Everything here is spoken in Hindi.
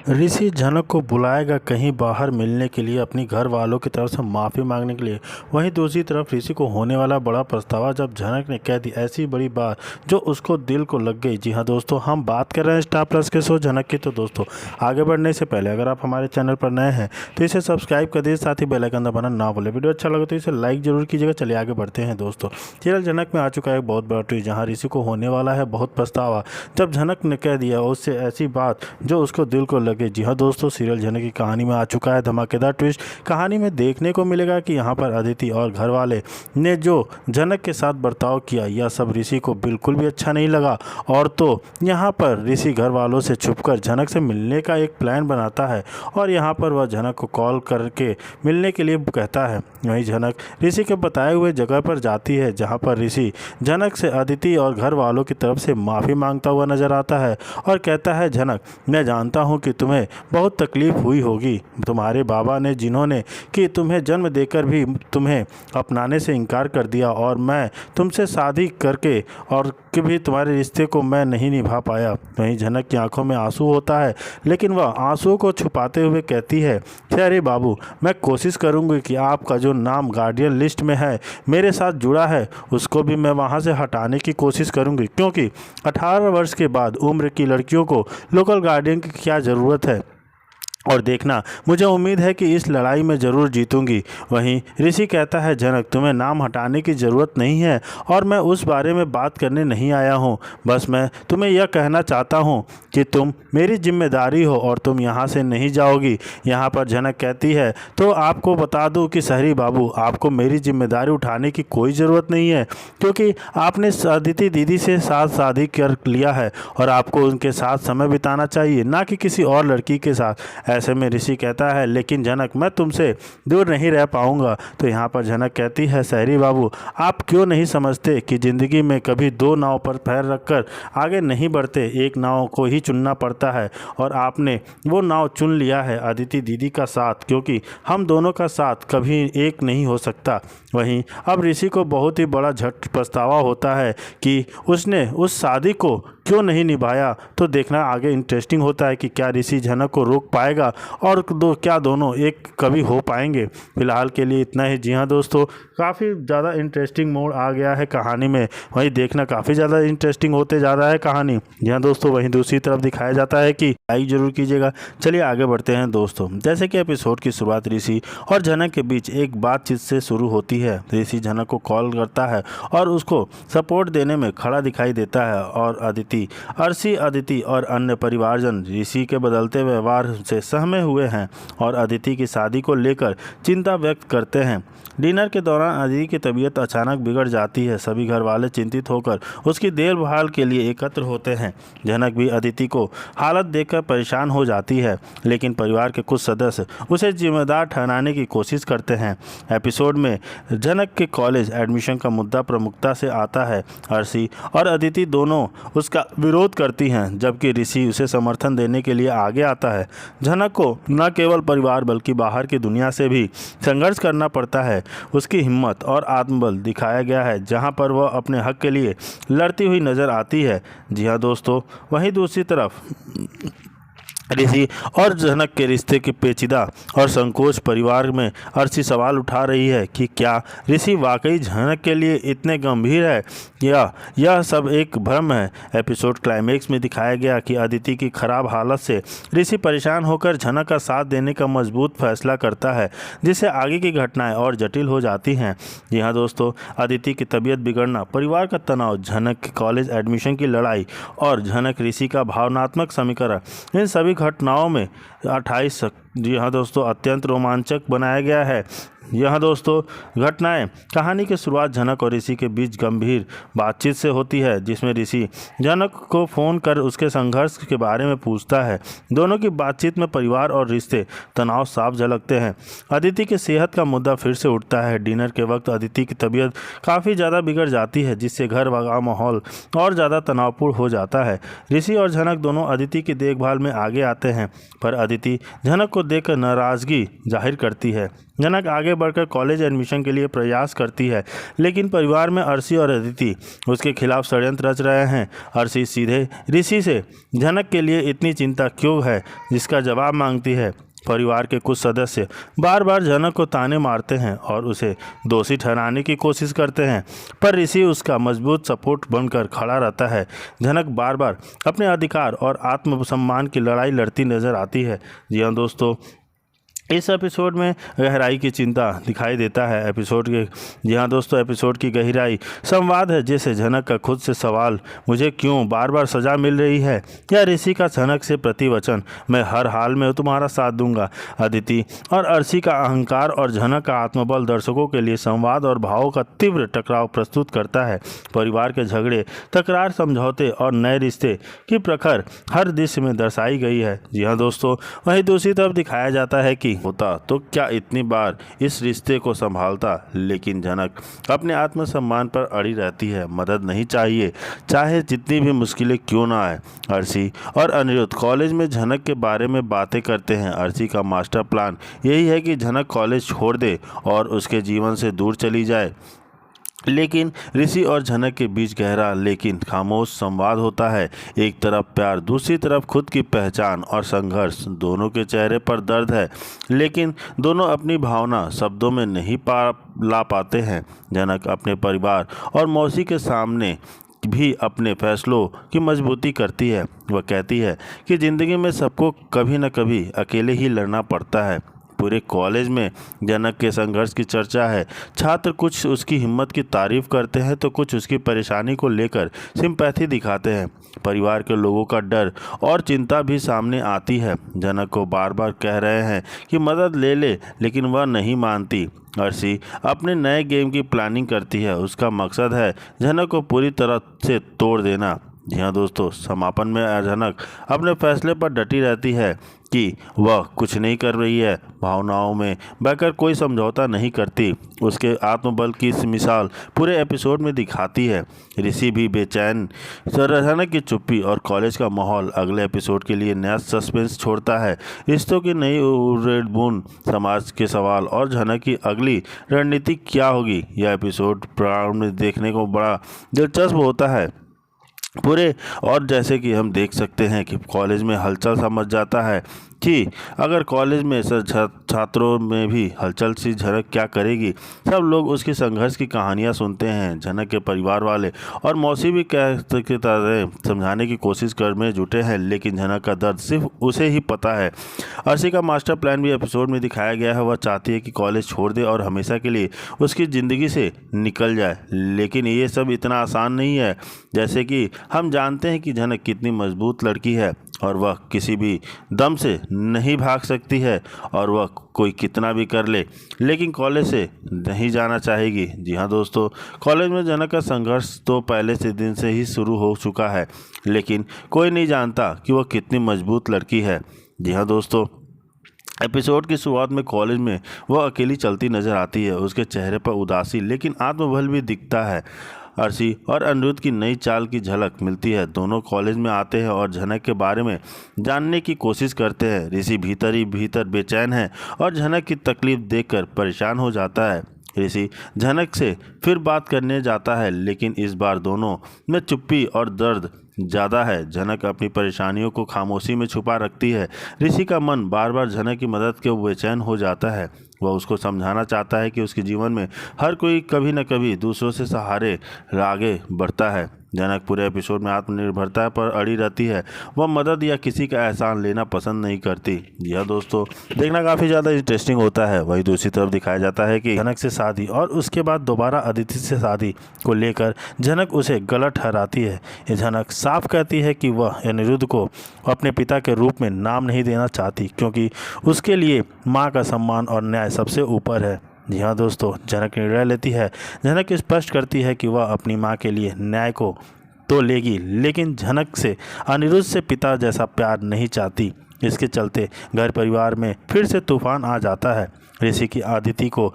ऋषि जनक को बुलाएगा कहीं बाहर मिलने के लिए, अपनी घर वालों की तरफ से माफ़ी मांगने के लिए। वहीं दूसरी तरफ ऋषि को होने वाला बड़ा पछतावा जब जनक ने कह दी ऐसी बड़ी बात जो उसको दिल को लग गई। जी हाँ दोस्तों, हम बात कर रहे हैं स्टार प्लस के शो जनक की। तो दोस्तों, आगे बढ़ने से पहले अगर आप हमारे चैनल पर नए हैं तो इसे सब्सक्राइब कर दीजिए, साथ ही बेल आइकन दबाना ना भूलें। वीडियो अच्छा लगे तो इसे लाइक जरूर कीजिएगा। चलिए आगे बढ़ते हैं दोस्तों। सीरियल जनक में आ चुका है एक बहुत बड़ा ट्विस्ट, जहाँ ऋषि को होने वाला है बहुत पछतावा जब जनक ने कह दिया उससे ऐसी बात जो उसको दिल को लगे। जी हाँ दोस्तों, सीरियल जनक की कहानी में आ चुका है धमाकेदार ट्विस्ट। कहानी में देखने को मिलेगा कि यहाँ पर अदिति और घर वाले ने जो जनक के साथ बर्ताव किया, यह सब ऋषि को बिल्कुल भी अच्छा नहीं लगा। और तो यहाँ पर ऋषि घर वालों से छुपकर जनक से मिलने का एक प्लान बनाता है और यहाँ पर वह जनक को कॉल करके मिलने के लिए कहता है। वहीं जनक ऋषि के बताए हुए जगह पर जाती है, जहाँ पर ऋषि जनक से अदिति और घर वालों की तरफ से माफ़ी मांगता हुआ नजर आता है और कहता है, जनक मैं जानता हूँ कि तुम्हें बहुत तकलीफ़ हुई होगी। तुम्हारे बाबा ने जिन्होंने कि तुम्हें जन्म देकर भी तुम्हें अपनाने से इनकार कर दिया, और मैं तुमसे शादी करके और कि भी तुम्हारे रिश्ते को मैं नहीं निभा पाया। वहीं जनक की आंखों में आंसू होता है, लेकिन वह आंसुओं को छुपाते हुए कहती है, अरे बाबू, मैं कोशिश करूंगी कि आपका जो नाम गार्डियन लिस्ट में है मेरे साथ जुड़ा है उसको भी मैं वहां से हटाने की कोशिश करूंगी, क्योंकि 18 वर्ष के बाद उम्र की लड़कियों को लोकल गार्डियन की क्या ज़रूरत है। और देखना, मुझे उम्मीद है कि इस लड़ाई में ज़रूर जीतूंगी। वहीं ऋषि कहता है, जनक तुम्हें नाम हटाने की ज़रूरत नहीं है और मैं उस बारे में बात करने नहीं आया हूँ। बस मैं तुम्हें यह कहना चाहता हूँ कि तुम मेरी जिम्मेदारी हो और तुम यहाँ से नहीं जाओगी। यहाँ पर जनक कहती है, तो आपको बता दूँ कि शहरी बाबू, आपको मेरी जिम्मेदारी उठाने की कोई ज़रूरत नहीं है, क्योंकि आपने अदिति दीदी से साथ शादी कर लिया है और आपको उनके साथ समय बिताना चाहिए, ना कि किसी और लड़की के साथ। ऐसे में ऋषि कहता है, लेकिन जनक मैं तुमसे दूर नहीं रह पाऊंगा। तो यहाँ पर जनक कहती है, शहरी बाबू, आप क्यों नहीं समझते कि ज़िंदगी में कभी दो नाव पर पैर रखकर आगे नहीं बढ़ते, एक नाव को ही चुनना पड़ता है और आपने वो नाव चुन लिया है, अदिति दीदी का साथ, क्योंकि हम दोनों का साथ कभी एक नहीं हो सकता। वहीं अब ऋषि को बहुत ही बड़ा झट पछतावा होता है कि उसने उस शादी को क्यों नहीं निभाया। तो देखना आगे इंटरेस्टिंग होता है कि क्या ऋषि जनक को रोक पाएगा और क्या दोनों एक कभी हो पाएंगे। फिलहाल के लिए इतना ही। जी हाँ दोस्तों, काफ़ी ज़्यादा इंटरेस्टिंग मोड़ आ गया है कहानी में। वहीं देखना काफ़ी ज़्यादा इंटरेस्टिंग होते जा रहा है कहानी। जी हाँ दोस्तों, वहीं दूसरी तरफ दिखाया जाता है कि लाइक जरूर कीजिएगा। चलिए आगे बढ़ते हैं दोस्तों। जैसे कि एपिसोड की शुरुआत ऋषि और जनक के बीच एक बातचीत से शुरू होती है। ऋषि जनक को कॉल करता है और उसको सपोर्ट देने में खड़ा दिखाई देता है और अदिति और अन्य परिवारजन ऋषि के बदलते व्यवहार से सहमे हुए हैं और अदिति की शादी को लेकर चिंता व्यक्त करते हैं। डिनर के दौरान अदिति की तबीयत अचानक बिगड़ जाती है। सभी घर वाले चिंतित होकर उसकी देखभाल के लिए एकत्र होते हैं। जनक भी अदिति को हालत देखकर परेशान हो जाती है, लेकिन परिवार के कुछ सदस्य उसे जिम्मेदार ठहराने की कोशिश करते हैं। एपिसोड में जनक के कॉलेज एडमिशन का मुद्दा प्रमुखता से आता है। अर्शी और अदिति दोनों उसका विरोध करती हैं, जबकि ऋषि उसे समर्थन देने के लिए आगे आता है। जनक को न केवल परिवार बल्कि बाहर की दुनिया से भी संघर्ष करना पड़ता है। उसकी हिम्मत और आत्मबल दिखाया गया है, जहां पर वह अपने हक के लिए लड़ती हुई नजर आती है। जी हाँ दोस्तों, वहीं दूसरी तरफ ऋषि और जनक के रिश्ते की पेचीदा और संकोच परिवार में अर्शी सवाल उठा रही है कि क्या ऋषि वाकई जनक के लिए इतने गंभीर है या यह सब एक भ्रम है। एपिसोड क्लाइमेक्स में दिखाया गया कि अदिति की खराब हालत से ऋषि परेशान होकर जनक का साथ देने का मजबूत फैसला करता है, जिससे आगे की घटनाएं और जटिल हो जाती हैं। जी हाँ दोस्तों, अदिति की तबीयत बिगड़ना, परिवार का तनाव, जनक के कॉलेज एडमिशन की लड़ाई और जनक ऋषि का भावनात्मक समीकरण, इन सभी घटनाओं में 28 जी हाँ दोस्तों अत्यंत रोमांचक बनाया गया है। यहाँ दोस्तों घटनाएं कहानी की शुरुआत जनक और ऋषि के बीच गंभीर बातचीत से होती है, जिसमें ऋषि जनक को फ़ोन कर उसके संघर्ष के बारे में पूछता है। दोनों की बातचीत में परिवार और रिश्ते तनाव साफ झलकते हैं। अदिति की सेहत का मुद्दा फिर से उठता है। डिनर के वक्त अदिति की तबीयत काफ़ी ज़्यादा बिगड़ जाती है, जिससे घर का माहौल और ज़्यादा तनावपूर्ण हो जाता है। ऋषि और जनक दोनों अदिति की देखभाल में आगे आते हैं, पर अदिति जनक को देखकर नाराज़गी जाहिर करती है। जनक आगे आगे बढ़कर कॉलेज एडमिशन के लिए प्रयास करती है, लेकिन परिवार में अर्शी और अदिति उसके खिलाफ षड्यंत्र रच रहे हैं। अर्शी सीधे ऋषि से झनक के लिए इतनी चिंता क्यों है, जिसका जवाब मांगती है। परिवार के कुछ सदस्य बार बार झनक को ताने मारते हैं और उसे दोषी ठहराने की कोशिश करते हैं, पर ऋषि उसका मजबूत सपोर्ट बनकर खड़ा रहता है। झनक बार बार अपने अधिकार और आत्मसम्मान की लड़ाई लड़ती नजर आती है। जी हाँ दोस्तों, इस एपिसोड में गहराई की चिंता दिखाई देता है। एपिसोड की गहराई संवाद है, जैसे झनक का खुद से सवाल, मुझे क्यों बार बार सजा मिल रही है, या ऋषि का झनक से प्रतिवचन, मैं हर हाल में तुम्हारा साथ दूंगा। अदिति और अर्शी का अहंकार और झनक का आत्मबल दर्शकों के लिए संवाद और भावों का तीव्र टकराव प्रस्तुत करता है। परिवार के झगड़े, तकरार, समझौते और नए रिश्ते की प्रखर हर दृश्य में दर्शाई गई है। जी हाँ दोस्तों, वहीं दूसरी तरफ दिखाया जाता है कि होता तो क्या इतनी बार इस रिश्ते को संभालता, लेकिन झनक अपने आत्मसम्मान पर अड़ी रहती है। मदद नहीं चाहिए, चाहे जितनी भी मुश्किलें क्यों ना आए। अर्शी और अनिरुद्ध कॉलेज में झनक के बारे में बातें करते हैं। अर्शी का मास्टर प्लान यही है कि झनक कॉलेज छोड़ दे और उसके जीवन से दूर चली जाए, लेकिन ऋषि और झनक के बीच गहरा लेकिन खामोश संवाद होता है। एक तरफ प्यार, दूसरी तरफ खुद की पहचान और संघर्ष। दोनों के चेहरे पर दर्द है, लेकिन दोनों अपनी भावना शब्दों में नहीं ला पाते हैं। झनक अपने परिवार और मौसी के सामने भी अपने फैसलों की मजबूती करती है। वह कहती है कि ज़िंदगी में सबको कभी न कभी अकेले ही लड़ना पड़ता है। पूरे कॉलेज में झनक के संघर्ष की चर्चा है। छात्र कुछ उसकी हिम्मत की तारीफ करते हैं तो कुछ उसकी परेशानी को लेकर सिंपैथी दिखाते हैं। परिवार के लोगों का डर और चिंता भी सामने आती है। झनक को बार बार कह रहे हैं कि मदद ले ले, लेकिन वह नहीं मानती। अर्शी अपने नए गेम की प्लानिंग करती है। उसका मकसद है झनक को पूरी तरह से तोड़ देना। जी हाँ दोस्तों, समापन में झनक अपने फैसले पर डटी रहती है कि वह कुछ नहीं कर रही है, भावनाओं में बहकर कोई समझौता नहीं करती। उसके आत्मबल की मिसाल पूरे एपिसोड में दिखाती है। ऋषि भी बेचैन, झनक की चुप्पी और कॉलेज का माहौल अगले एपिसोड के लिए नया सस्पेंस छोड़ता है। रिश्तों की नई रेड बूंद, समाज के सवाल और झनक की अगली रणनीति क्या होगी, यह एपिसोड प्रारंभ में देखने को बड़ा दिलचस्प होता है। और जैसे कि हम देख सकते हैं कि कॉलेज में हलचल समझ जाता है कि अगर कॉलेज में छात्रों में भी हलचल सी झनक क्या करेगी। सब लोग उसकी संघर्ष की कहानियां सुनते हैं। झनक के परिवार वाले और मौसी भी की तरह समझाने की कोशिश कर में जुटे हैं, लेकिन झनक का दर्द सिर्फ उसे ही पता है। अर्शी का मास्टर प्लान भी एपिसोड में दिखाया गया है। वह चाहती है कि कॉलेज छोड़ दे और हमेशा के लिए उसकी ज़िंदगी से निकल जाए, लेकिन ये सब इतना आसान नहीं है। जैसे कि हम जानते हैं कि झनक कितनी मजबूत लड़की है और वह किसी भी दम से नहीं भाग सकती है, और वह कोई कितना भी कर ले, लेकिन कॉलेज से नहीं जाना चाहेगी। जी हाँ दोस्तों, कॉलेज में झनक का संघर्ष तो पहले से दिन से ही शुरू हो चुका है, लेकिन कोई नहीं जानता कि वह कितनी मजबूत लड़की है। जी हाँ दोस्तों, एपिसोड की शुरुआत में कॉलेज में वह अकेली चलती नजर आती है। उसके चेहरे पर उदासी लेकिन आत्मबल भी दिखता है। अर्शी और अनिरुद्ध की नई चाल की झलक मिलती है। दोनों कॉलेज में आते हैं और झनक के बारे में जानने की कोशिश करते हैं। ऋषि भीतर ही भीतर बेचैन है और झनक की तकलीफ देखकर परेशान हो जाता है। ऋषि झनक से फिर बात करने जाता है, लेकिन इस बार दोनों में चुप्पी और दर्द ज़्यादा है। झनक अपनी परेशानियों को खामोशी में छुपा रखती है। ऋषि का मन बार बार झनक की मदद के बेचैन हो जाता है। वह उसको समझाना चाहता है कि उसके जीवन में हर कोई कभी न कभी दूसरों से सहारे आगे बढ़ता है। झनक पूरे एपिसोड में आत्मनिर्भरता पर अड़ी रहती है। वह मदद या किसी का एहसान लेना पसंद नहीं करती। यह दोस्तों देखना काफ़ी ज़्यादा इंटरेस्टिंग होता है। वही दूसरी तरफ दिखाया जाता है कि झनक से शादी और उसके बाद दोबारा अदिति से शादी को लेकर झनक उसे गलत ठहराती है। ये झनक साफ कहती है कि वह अनिरुद्ध को अपने पिता के रूप में नाम नहीं देना चाहती, क्योंकि उसके लिए माँ का सम्मान और न्याय सबसे ऊपर है। जी हाँ दोस्तों, झनक निर्णय लेती है। झनक स्पष्ट करती है कि वह अपनी माँ के लिए न्याय को तो लेगी, लेकिन झनक से अनिरुद्ध से पिता जैसा प्यार नहीं चाहती। इसके चलते घर परिवार में फिर से तूफान आ जाता है। ऋषि की अदिति को